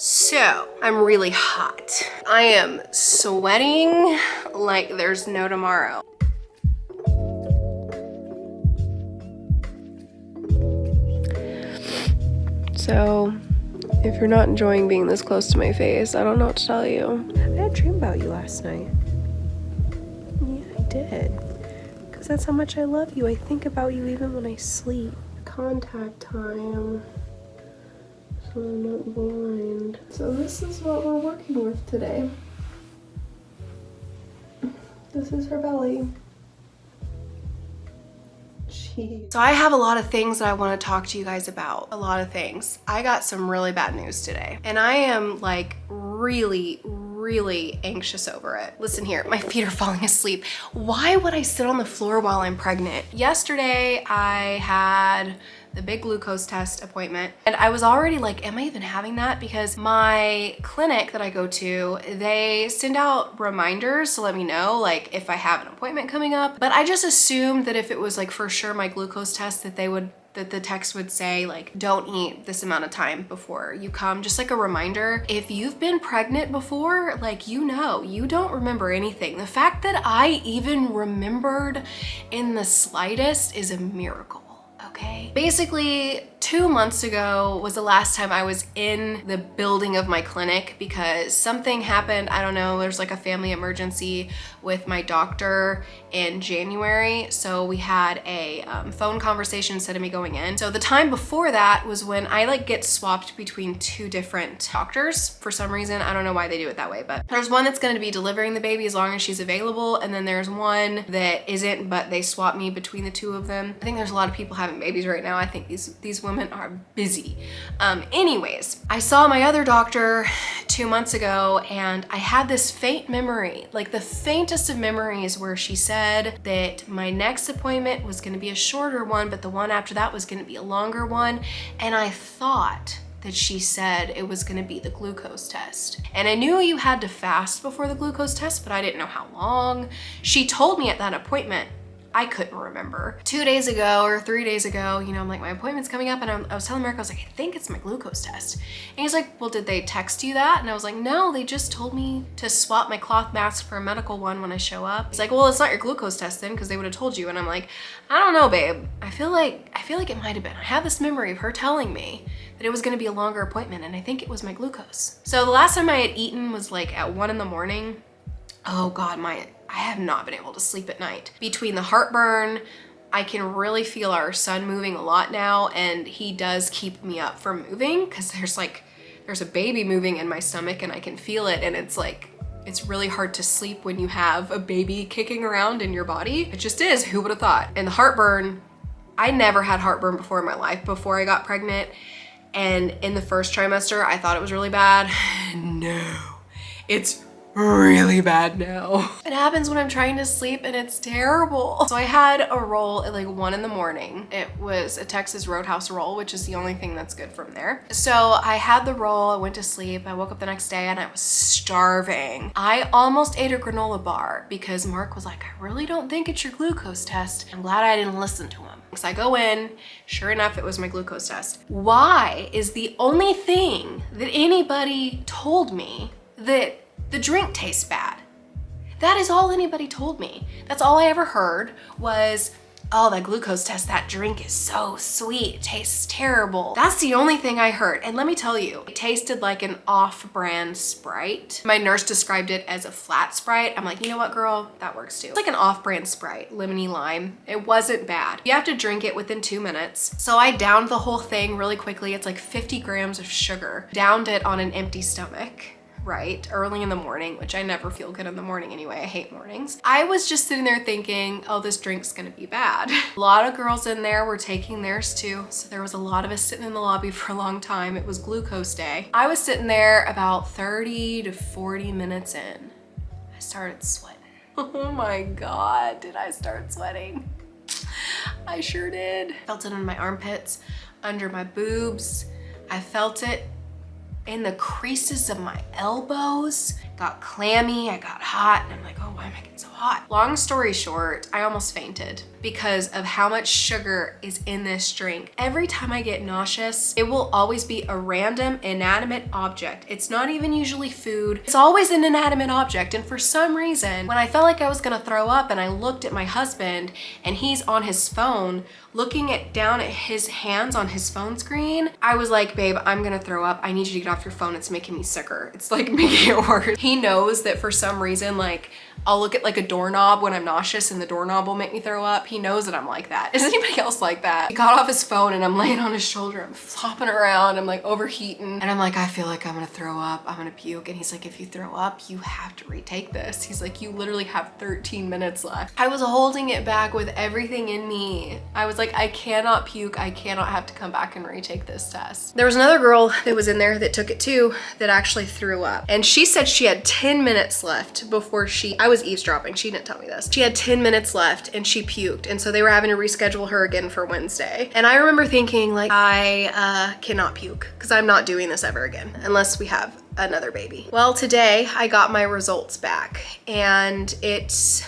So, I'm really hot. I am sweating like there's no tomorrow. So, if you're not enjoying being this close to my face, I don't know what to tell you. I had a dream about you last night. Yeah, I did. Because that's how much I love you. I think about you even when I sleep. Contact time. So I'm not blind. So this is what we're working with today. This is her belly. Jeez. So I have a lot of things that I want to talk to you guys about. A lot of things. I got some really bad news today. And I am like really anxious over it. Listen here, my feet are falling asleep. Why would I sit on the floor while I'm pregnant? Yesterday I had the big glucose test appointment and I was already like, am I even having that? Because my clinic that I go to, they send out reminders to let me know like if I have an appointment coming up. But I just assumed that if it was like for sure my glucose test that the text would say like, don't eat this amount of time before you come, just like a reminder. If you've been pregnant before, like, you know, you don't remember anything. The fact that I even remembered in the slightest is a miracle. Okay. Basically, 2 months ago was the last time I was in the building of my clinic because something happened. I don't know, there's like a family emergency with my doctor in January. So we had a phone conversation instead of me going in. So the time before that was when I like get swapped between 2 different doctors for some reason. I don't know why they do it that way, but there's one that's going to be delivering the baby as long as she's available. And then there's one that isn't, but they swap me between the 2 of them. I think there's a lot of people having babies right now. I think these women are busy. Anyways, I saw my other doctor 2 months ago and I had this faint memory, like the faintest of memories, where she said that my next appointment was going to be a shorter one, but the one after that was going to be a longer one. And I thought that she said it was going to be the glucose test. And I knew you had to fast before the glucose test, but I didn't know how long. She told me at that appointment. I couldn't remember. 2 days ago or 3 days ago, you know, I'm like, my appointment's coming up, and I was telling Mark, I was like, I think it's my glucose test. And he's like, well, did they text you that? And I was like, no, they just told me to swap my cloth mask for a medical one when I show up. He's like, well, it's not your glucose test then, because they would have told you. And I'm like, I don't know, babe. I feel like it might have been. I have this memory of her telling me that it was gonna be a longer appointment, and I think it was my glucose. So the last time I had eaten was like at 1 in the morning. Oh God, I have not been able to sleep at night. Between the heartburn, I can really feel our son moving a lot now, and he does keep me up from moving because there's a baby moving in my stomach and I can feel it, and it's like, it's really hard to sleep when you have a baby kicking around in your body. It just is, who would have thought? And the heartburn, I never had heartburn before in my life before I got pregnant. And in the first trimester, I thought it was really bad. No, it's really bad now. It happens when I'm trying to sleep and it's terrible. So I had a roll at like 1 in the morning. It was a Texas Roadhouse roll, which is the only thing that's good from there. So I had the roll, I went to sleep, I woke up the next day and I was starving. I almost ate a granola bar because Mark was like, I really don't think it's your glucose test. I'm glad I didn't listen to him. So I go in, sure enough, it was my glucose test. Why is the only thing that anybody told me that the drink tastes bad? That is all anybody told me. That's all I ever heard was, oh, that glucose test, that drink is so sweet, it tastes terrible. That's the only thing I heard. And let me tell you, it tasted like an off-brand Sprite. My nurse described it as a flat Sprite. I'm like, you know what, girl, that works too. It's like an off-brand Sprite, lemony lime. It wasn't bad. You have to drink it within 2 minutes. So I downed the whole thing really quickly. It's like 50 grams of sugar. Downed it on an empty stomach. Right, early in the morning, which I never feel good in the morning anyway. I hate mornings. I was just sitting there thinking, oh, this drink's gonna be bad. A lot of girls in there were taking theirs too. So there was a lot of us sitting in the lobby for a long time. It was glucose day. I was sitting there about 30 to 40 minutes in. I started sweating. Oh my God, did I start sweating? I sure did. Felt it in my armpits, under my boobs. I felt it in the creases of my elbows. Got clammy, I got hot, and I'm like, oh, why am I getting so hot? Long story short, I almost fainted because of how much sugar is in this drink. Every time I get nauseous, it will always be a random inanimate object. It's not even usually food. It's always an inanimate object. And for some reason, when I felt like I was gonna throw up and I looked at my husband and he's on his phone, looking down at his hands on his phone screen, I was like, babe, I'm gonna throw up. I need you to get off your phone. It's making me sicker. It's like making it worse. He knows that for some reason, like, I'll look at like a doorknob when I'm nauseous and the doorknob will make me throw up. He knows that I'm like that. Is anybody else like that? He got off his phone and I'm laying on his shoulder. I'm flopping around. I'm like overheating. And I'm like, I feel like I'm gonna throw up. I'm gonna puke. And he's like, if you throw up, you have to retake this. He's like, you literally have 13 minutes left. I was holding it back with everything in me. I was like, I cannot puke. I cannot have to come back and retake this test. There was another girl that was in there that took it too that actually threw up. And she said she had 10 minutes left before I was eavesdropping. She didn't tell me this. She had 10 minutes left and she puked. And so they were having to reschedule her again for Wednesday. And I remember thinking like, I cannot puke because I'm not doing this ever again unless we have another baby. Well, today I got my results back and it's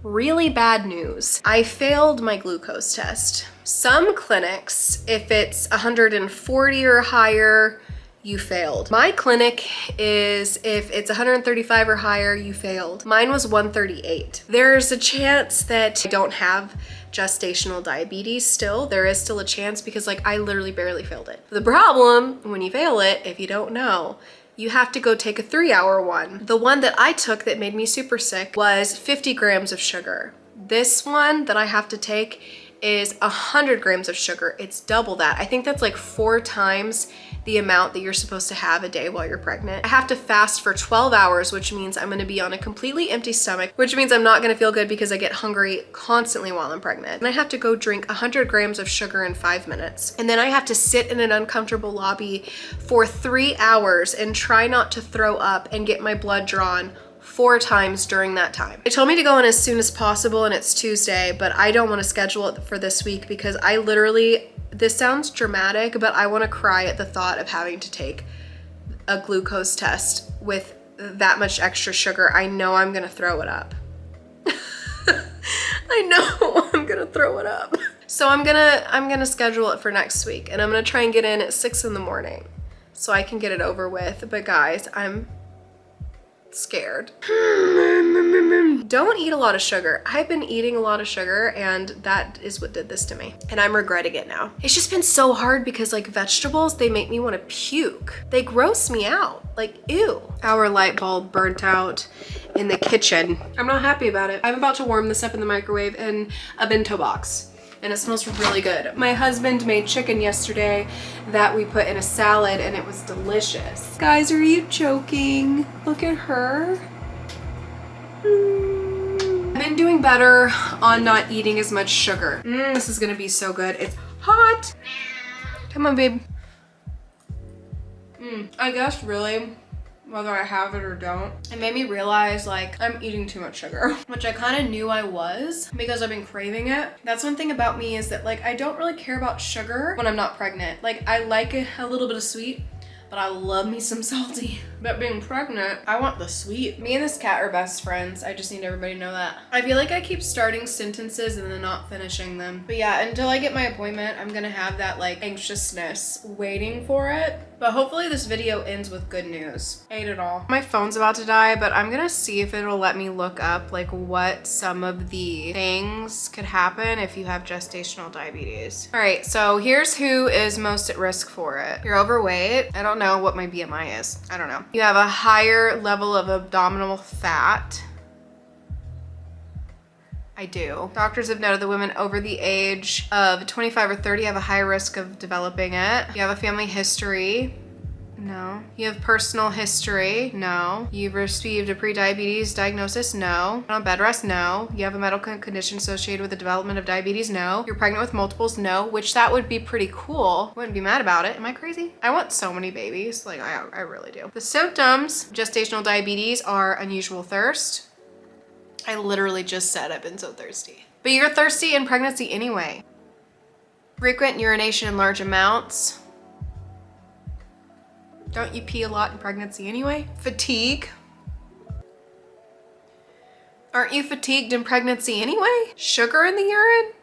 really bad news. I failed my glucose test. Some clinics, if it's 140 or higher, you failed. My clinic is if it's 135 or higher, you failed. Mine was 138. There's a chance that I don't have gestational diabetes still. There is still a chance because like I literally barely failed it. The problem when you fail it, if you don't know, you have to go take a 3-hour one. The one that I took that made me super sick was 50 grams of sugar. This one that I have to take is 100 grams of sugar. It's double that. I think that's like 4 times the amount that you're supposed to have a day while you're pregnant. I have to fast for 12 hours, which means I'm gonna be on a completely empty stomach, which means I'm not gonna feel good because I get hungry constantly while I'm pregnant. And I have to go drink 100 grams of sugar in 5 minutes. And then I have to sit in an uncomfortable lobby for 3 hours and try not to throw up and get my blood drawn 4 times during that time. They told me to go in as soon as possible and it's Tuesday, but I don't want to schedule it for this week because I literally, this sounds dramatic, but I want to cry at the thought of having to take a glucose test with that much extra sugar. I know I'm gonna throw it up. I know I'm gonna throw it up. So I'm gonna schedule it for next week and I'm gonna try and get in at 6 in the morning so I can get it over with. But guys, I'm scared. Don't eat a lot of sugar. I've been eating a lot of sugar and that is what did this to me. And I'm regretting it now. It's just been so hard because like vegetables, they make me want to puke. They gross me out. Like, ew. Our light bulb burnt out in the kitchen. I'm not happy about it. I'm about to warm this up in the microwave in a bento box. And it smells really good. My husband made chicken yesterday that we put in a salad and it was delicious. Guys, are you joking? Look at her. I've been doing better on not eating as much sugar. This is gonna be so good. It's hot. Come on, babe. I guess really, whether I have it or don't, it made me realize like I'm eating too much sugar, which I kind of knew I was because I've been craving it. That's one thing about me is that like I don't really care about sugar when I'm not pregnant. Like I like a little bit of sweet, but I love me some salty. But being pregnant, I want the sweet. Me and this cat are best friends. I just need everybody to know that. I feel like I keep starting sentences and then not finishing them. But yeah, until I get my appointment, I'm gonna have that like anxiousness waiting for it. But hopefully this video ends with good news. I ate it all. My phone's about to die, but I'm gonna see if it'll let me look up like what some of the things could happen if you have gestational diabetes. All right, so here's who is most at risk for it. You're overweight. I don't know what my BMI is. I don't know. You have a higher level of abdominal fat. I do. Doctors have noted that women over the age of 25 or 30 have a higher risk of developing it. You have a family history. No. You have personal history. No. You've received a pre-diabetes diagnosis. No. On bed rest. No. You have a medical condition associated with the development of diabetes. No. You're pregnant with multiples. No. Which that would be pretty cool. Wouldn't be mad about it. Am I crazy? I want so many babies. Like I really do. The symptoms of gestational diabetes are unusual thirst. I literally just said I've been so thirsty. But you're thirsty in pregnancy anyway. Frequent urination in large amounts. Don't you pee a lot in pregnancy anyway? Fatigue? Aren't you fatigued in pregnancy anyway? Sugar in the urine?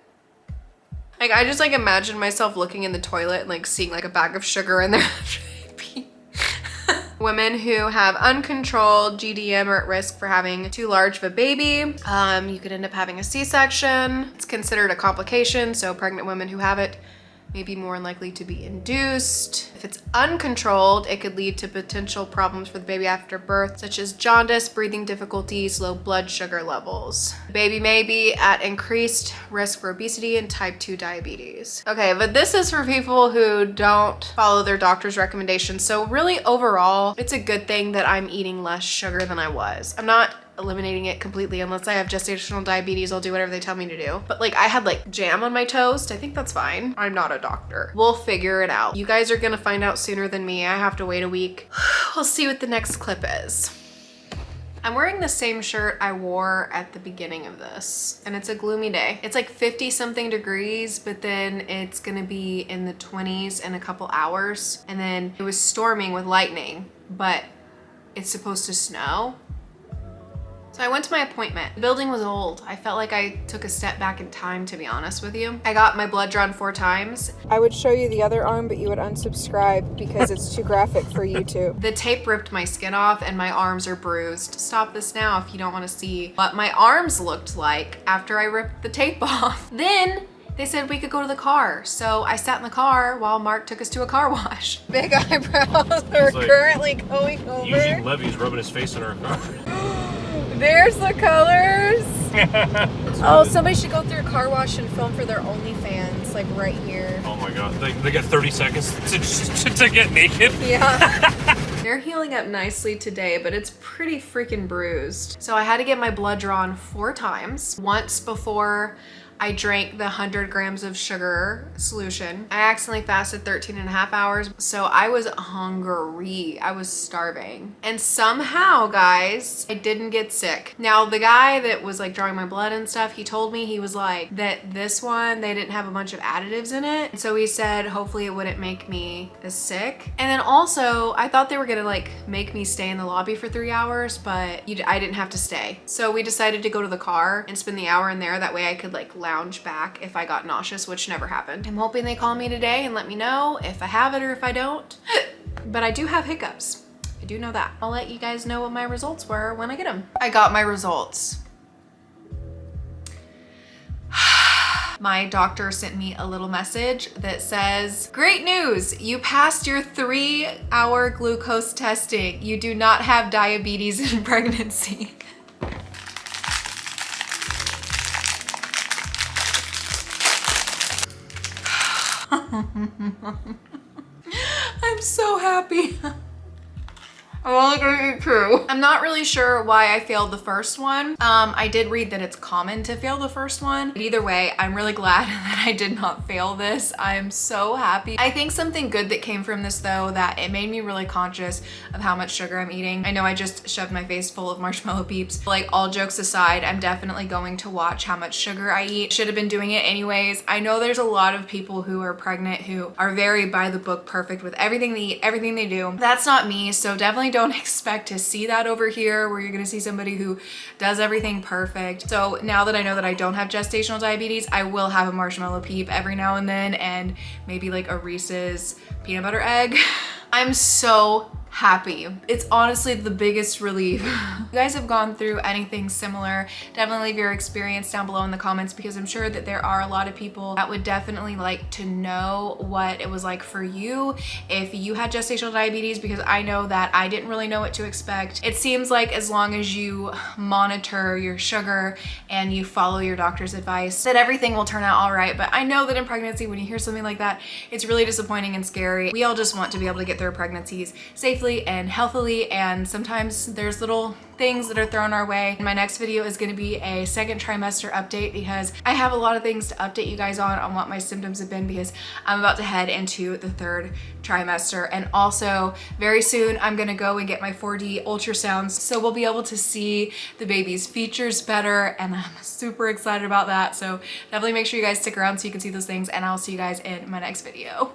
Like, I just like imagine myself looking in the toilet and like seeing like a bag of sugar in there after I pee. Women who have uncontrolled GDM are at risk for having too large of a baby. You could end up having a C-section. It's considered a complication, so pregnant women who have it may be more likely to be induced. If it's uncontrolled, it could lead to potential problems for the baby after birth, such as jaundice, breathing difficulties, low blood sugar levels. The baby may be at increased risk for obesity and type 2 diabetes. Okay, but this is for people who don't follow their doctor's recommendations. So really overall, it's a good thing that I'm eating less sugar than I was. I'm not eliminating it completely. Unless I have gestational diabetes, I'll do whatever they tell me to do. But like, I had like jam on my toast. I think that's fine. I'm not a doctor. We'll figure it out. You guys are gonna find out sooner than me. I have to wait a week. We'll see what the next clip is. I'm wearing the same shirt I wore at the beginning of this, and it's a gloomy day. It's like 50 something degrees, but then it's gonna be in the 20s in a couple hours. And then it was storming with lightning, but it's supposed to snow. So I went to my appointment. The building was old. I felt like I took a step back in time, to be honest with you. I got my blood drawn 4 times. I would show you the other arm, but you would unsubscribe because it's too graphic for YouTube. The tape ripped my skin off and my arms are bruised. Stop this now if you don't want to see what my arms looked like after I ripped the tape off. Then they said we could go to the car. So I sat in the car while Mark took us to a car wash. Big eyebrows are like currently going over. Eugene Levy's rubbing his face on her car. There's the colors. Oh, somebody should go through a car wash and film for their OnlyFans, like right here. Oh my god, they got 30 seconds to get naked. Yeah. They're healing up nicely today, but it's pretty freaking bruised. So I had to get my blood drawn 4 times. Once before I drank the 100 grams of sugar solution. I accidentally fasted 13 and a half hours. So I was hungry. I was starving. And somehow, guys, I didn't get sick. Now, the guy that was like drawing my blood and stuff, he told me, he was like, that this one, they didn't have a bunch of additives in it. And so he said, hopefully it wouldn't make me as sick. And then also, I thought they were gonna like make me stay in the lobby for 3 hours, but I didn't have to stay. So we decided to go to the car and spend the hour in there. That way I could like lounge back if I got nauseous, which never happened. I'm hoping they call me today and let me know if I have it or if I don't. But I do have hiccups. I do know that. I'll let you guys know what my results were when I get them. I got my results. My doctor sent me a little message that says, great news, you passed your 3-hour glucose testing. You do not have diabetes in pregnancy. I'm so happy. I'm only gonna eat 2. I'm not really sure why I failed the first one. I did read that it's common to fail the first one. But either way, I'm really glad that I did not fail this. I'm so happy. I think something good that came from this though, that it made me really conscious of how much sugar I'm eating. I know I just shoved my face full of marshmallow peeps. Like, all jokes aside, I'm definitely going to watch how much sugar I eat. Should have been doing it anyways. I know there's a lot of people who are pregnant who are very by the book perfect with everything they eat, everything they do. That's not me, so definitely don't expect to see that over here where you're gonna see somebody who does everything perfect. So now that I know that I don't have gestational diabetes, I will have a marshmallow peep every now and then, and maybe like a Reese's peanut butter egg. I'm so happy. It's honestly the biggest relief. If you guys have gone through anything similar, definitely leave your experience down below in the comments, because I'm sure that there are a lot of people that would definitely like to know what it was like for you if you had gestational diabetes, because I know that I didn't really know what to expect. It seems like as long as you monitor your sugar and you follow your doctor's advice, that everything will turn out all right. But I know that in pregnancy, when you hear something like that, it's really disappointing and scary. We all just want to be able to get through our pregnancies safely and healthily, and sometimes there's little things that are thrown our way. My next video is going to be a 2nd trimester update, because I have a lot of things to update you guys on what my symptoms have been, because I'm about to head into the 3rd trimester. And also very soon I'm going to go and get my 4D ultrasounds, so we'll be able to see the baby's features better, and I'm super excited about that. So definitely make sure you guys stick around so you can see those things, and I'll see you guys in my next video.